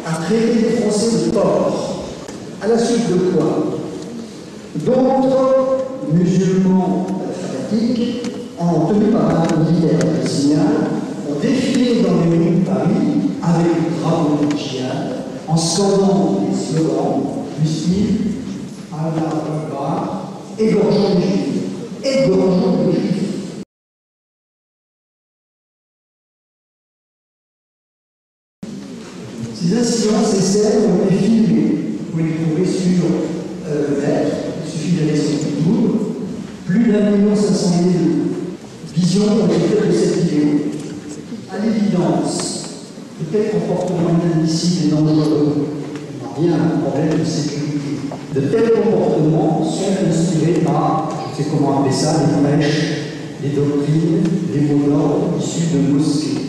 un traité français de port, à la suite de quoi d'autres musulmans fanatiques, tenus par un militaire de signal, ont défilé dans les rues de Paris avec le drapeau de djihad, en scandant des slogans du style Allah Akbar, égorgeons les juifs, égorgeons les juifs. Ces incidents, ces scènes ont été filmées. Vous pouvez les trouver sur le net, il suffit d'aller sur YouTube. Plus d'1 500 000 visions ont été faites de cette vidéo. À l'évidence, de tels comportements inadmissibles et dangereux n'ont rien à un problème de sécurité. De tels comportements sont inspirés par, je sais comment appeler ça, les prêches, les doctrines, les mots d'ordre issus de mosquées.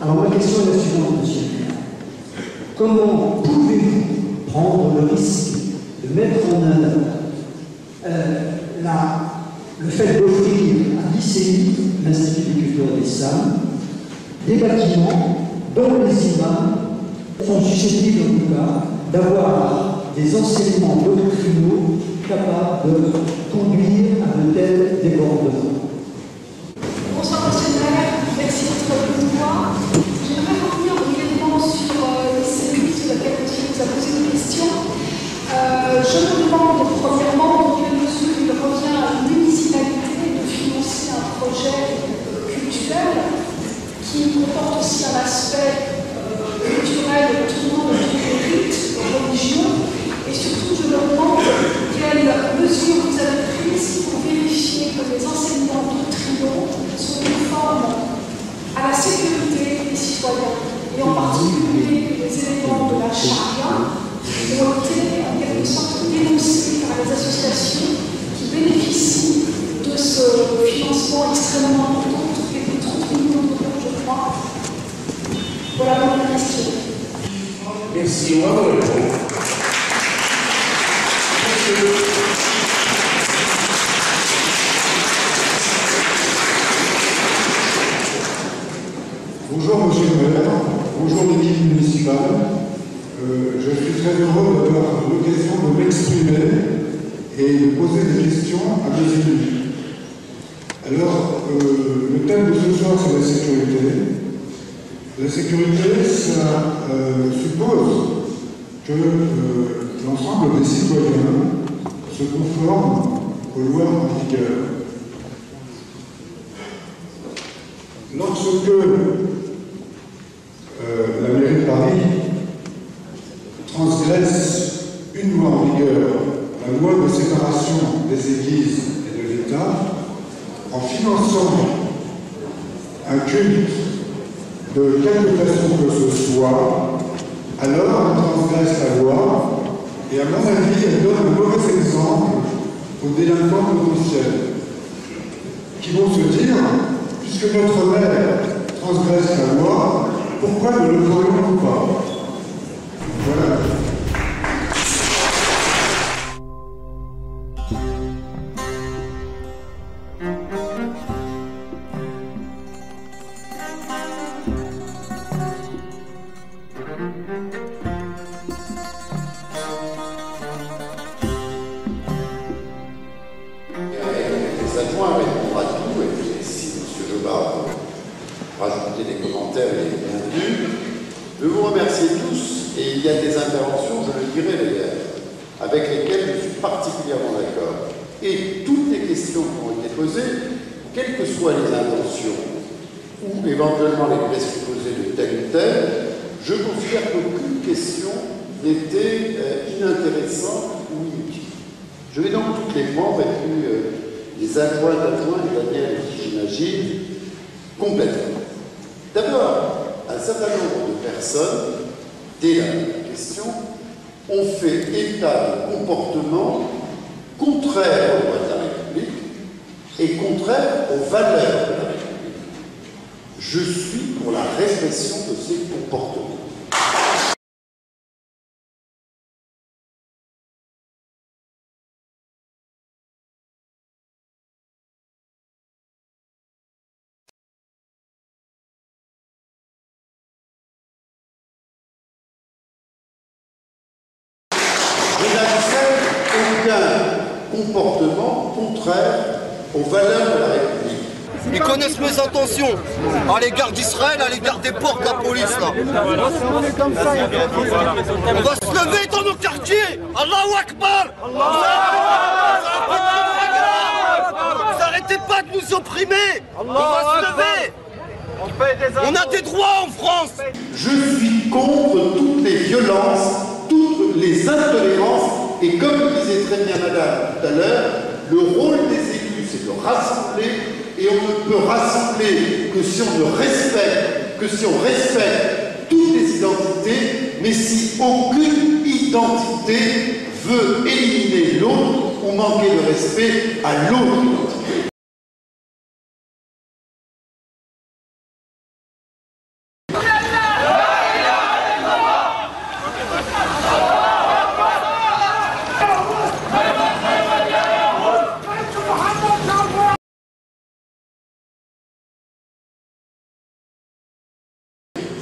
Alors ma question est la suivante, monsieur le maire. Comment pouvez-vous prendre le risque de mettre en œuvre le fait d'offrir à l'ICI, l'Institut de culture des Islam, des bâtiments dont les imams sont susceptibles, en tout cas, d'avoir des enseignements doctrinaux capables de conduire à de tels débordements? Bonsoir, monsieur le maire. Merci de votre pouvoir. J'aimerais revenir brièvement sur les cellules sur lesquelles monsieur nous a posé une question. Je me demande, premièrement, dans quelle mesure il revient à une municipalité de financer un projet culturel qui comporte aussi un aspect culturel tournant autour des rites, des religions, et surtout je me demande quelles mesures vous avez prises pour vérifier que les enseignements doctrinaux sont conformes à la sécurité des citoyens, et en particulier les éléments de la charia ont été en quelque sorte dénoncés par les associations qui bénéficient de ce financement extrêmement important, qui est de 30 millions d'euros, je crois. Voilà ma question. Merci, on va vous répondre. Bonjour monsieur le maire, bonjour l'équipe municipale. Je suis très heureux d'avoir l'occasion de m'exprimer et de poser des questions à nos élus. Alors, le thème de ce soir, c'est la sécurité. La sécurité, ça suppose que l'ensemble des citoyens se conforment aux lois en vigueur. Lorsque la mairie de Paris transgresse une loi en vigueur, la loi de séparation des églises et de l'État, en finançant un culte de quelque façon que ce soit, alors elle transgresse la loi et à mon avis elle donne un mauvais exemple aux délinquants potentiels qui vont se dire, puisque notre maire transgresse la loi, pourquoi ne le ferions-nous pas? Voilà. Les adjoints répondront à tout, et puis si M. Jobard rajouter des commentaires et des bienvenus. Je vous remercie tous, et il y a des interventions, je le dirai d'ailleurs, avec lesquelles je suis particulièrement d'accord. Et toutes les questions qui ont été posées, quelles que soient les intentions, ou éventuellement les présupposés de tel ou tel, je considère qu'aucune question n'était inintéressante ou inutile. Je vais donc toutes les prendre, et puis les adjoints et Daniel, j'imagine, complètement. D'abord, un certain nombre de personnes, dès la question, ont fait état de comportements contraires aux lois de la République et contraires aux valeurs de la République. Je suis pour la répression de ces comportements. comportement contraire aux valeurs de la République. Ils connaissent mes intentions à l'égard d'Israël, à l'égard des porcs de la police là. On va se lever dans nos quartiers. Allahu Akbar. Vous arrêtez pas de nous opprimer. On va se lever. On a des droits en France. Je suis contre toutes les violences, toutes les intolérances, et comme disait très bien madame tout à l'heure, le rôle des élus c'est de rassembler, et on ne peut rassembler que si on respecte toutes les identités, mais si aucune identité veut éliminer l'autre ou manquer de respect à l'autre identité.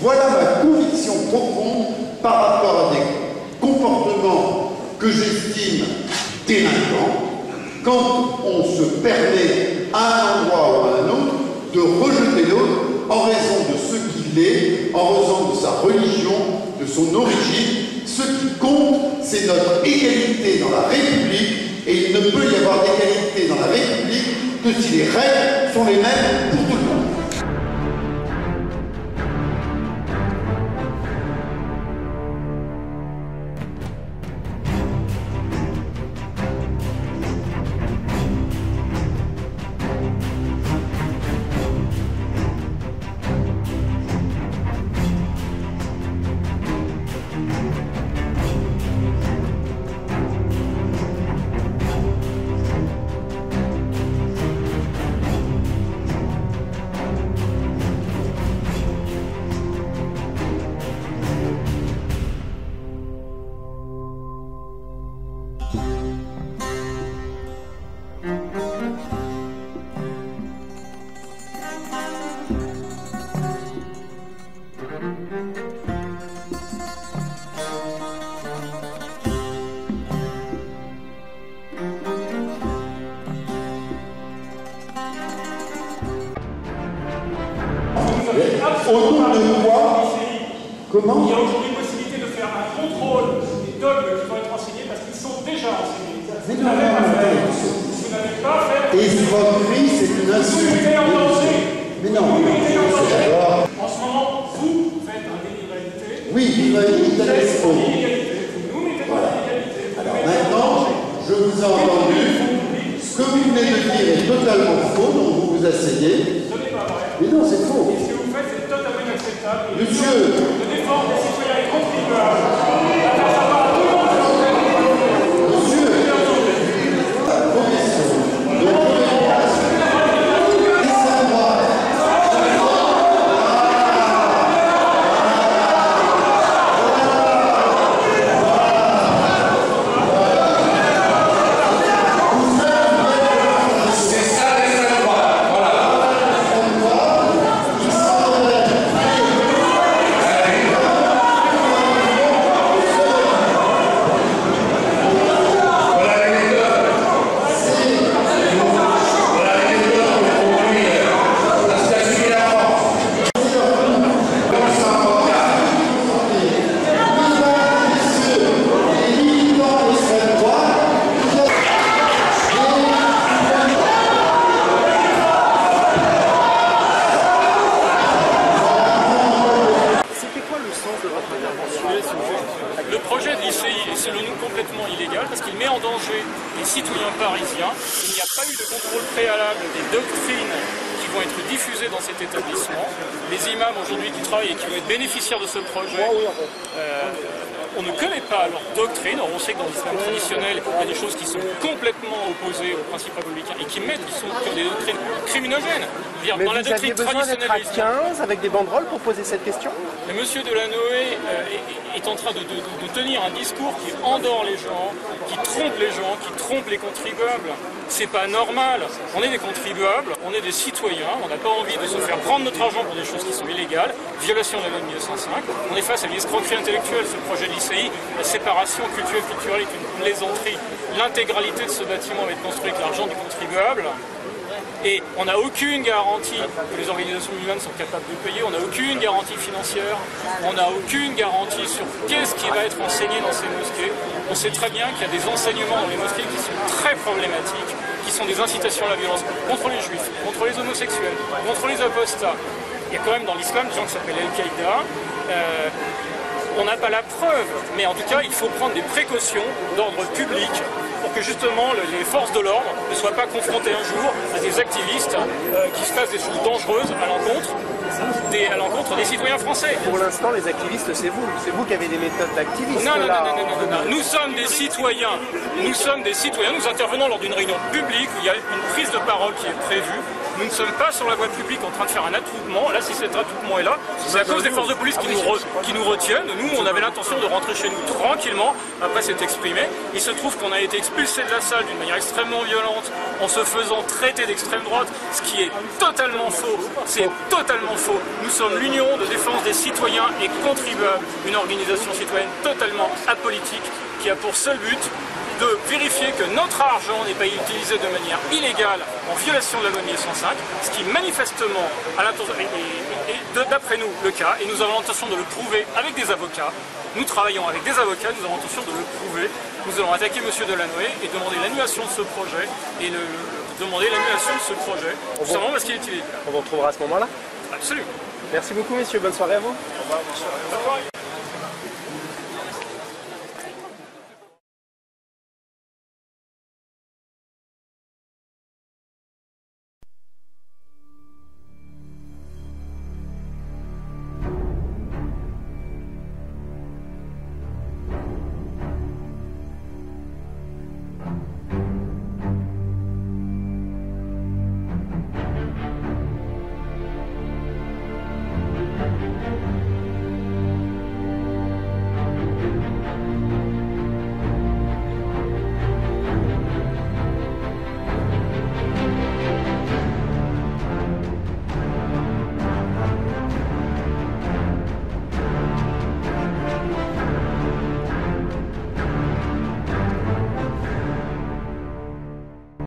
Voilà ma conviction profonde par rapport à des comportements que j'estime délinquants, quand on se permet à un endroit ou à un autre de rejeter l'autre en raison de ce qu'il est, en raison de sa religion, de son origine. Ce qui compte, c'est notre égalité dans la République, et il ne peut y avoir d'égalité dans la République que si les règles sont les mêmes pour tout le monde. Au nom de quoi? Comment? Il y a aujourd'hui possibilité de faire un contrôle des dogmes qui vont être enseignés parce qu'ils sont déjà enseignés. Mais non, vous n'avez pas fait. Escroquerie, c'est une insulte. Vous mettez en danger. Mais non, en ce moment, vous faites un délit d'égalité. oui, l'égalité de l'escroc. Vous nous mettez dans l'égalité. Alors maintenant, je vous ai entendu. Ce que vous venez de dire est totalement faux, donc vous vous asseyez. Ce n'est pas vrai. Mais non, c'est faux. Et ce que vous faites, c'est totalement inacceptable. Monsieur. De défendre les citoyens et contribuables. À faire savoir à tout le monde. Monsieur. La commission de communication. Laissez-moi. Le projet de l'ICI est selon nous complètement illégal parce qu'il met en danger les citoyens parisiens. Il n'y a pas eu de contrôle préalable des doctrines qui vont être diffusées dans cet établissement. Les imams aujourd'hui qui travaillent et qui vont être bénéficiaires de ce projet, on ne connaît pas leur doctrine. Alors on sait que dans l'islam traditionnel, il y a des choses qui sont complètement opposées aux principes républicains et qui ont des doctrines criminogènes. Mais dans la doctrine traditionnelle de l'islam, 15 avec des banderoles pour poser cette question. Mais M. Delanoë est en train de tenir un discours qui endort les gens, qui trompe les contribuables. C'est pas normal. On est des contribuables, on est des citoyens, on n'a pas envie de se faire prendre notre argent pour des choses qui sont illégales. violation de la loi de 1905. On est face à une escroquerie intellectuelle, ce projet de l'ICI. La séparation culturelle est une plaisanterie. L'intégralité de ce bâtiment va être construit avec l'argent du contribuable. Et on n'a aucune garantie que les organisations musulmanes sont capables de payer, on n'a aucune garantie financière, on n'a aucune garantie sur qu'est-ce qui va être enseigné dans ces mosquées. On sait très bien qu'il y a des enseignements dans les mosquées qui sont très problématiques, qui sont des incitations à la violence contre les juifs, contre les homosexuels, contre les apostats. Il y a quand même dans l'islam des gens qui s'appellent Al-Qaïda. On n'a pas la preuve, mais en tout cas, il faut prendre des précautions d'ordre public pour que justement les forces de l'ordre ne soient pas confrontées un jour à des activistes qui se fassent des choses dangereuses à l'encontre des citoyens français. Pour l'instant, les activistes, c'est vous qui avez des méthodes d'activistes. Non. Nous sommes des citoyens, nous intervenons lors d'une réunion publique où il y a une prise de parole qui est prévue. Nous ne sommes pas sur la voie publique en train de faire un attroupement. Là, si cet attroupement est là, c'est à cause des forces de police qui nous retiennent. Nous, on avait l'intention de rentrer chez nous tranquillement, après s'être exprimé. Il se trouve qu'on a été expulsé de la salle d'une manière extrêmement violente, en se faisant traiter d'extrême droite, ce qui est totalement faux. C'est totalement faux. Nous sommes l'Union de défense des citoyens et contribuables, une organisation citoyenne totalement apolitique qui a pour seul but de vérifier que notre argent n'est pas utilisé de manière illégale en violation de la loi 1905, ce qui manifestement est d'après nous le cas, et nous avons l'intention de le prouver avec des avocats. Nous travaillons avec des avocats, nous avons l'intention de le prouver. Nous allons attaquer M. Delanoë et demander l'annulation de ce projet, tout simplement parce qu'il est illégal. On vous retrouvera à ce moment-là. Absolument. Merci beaucoup, messieurs. Bonne soirée à vous. Au revoir.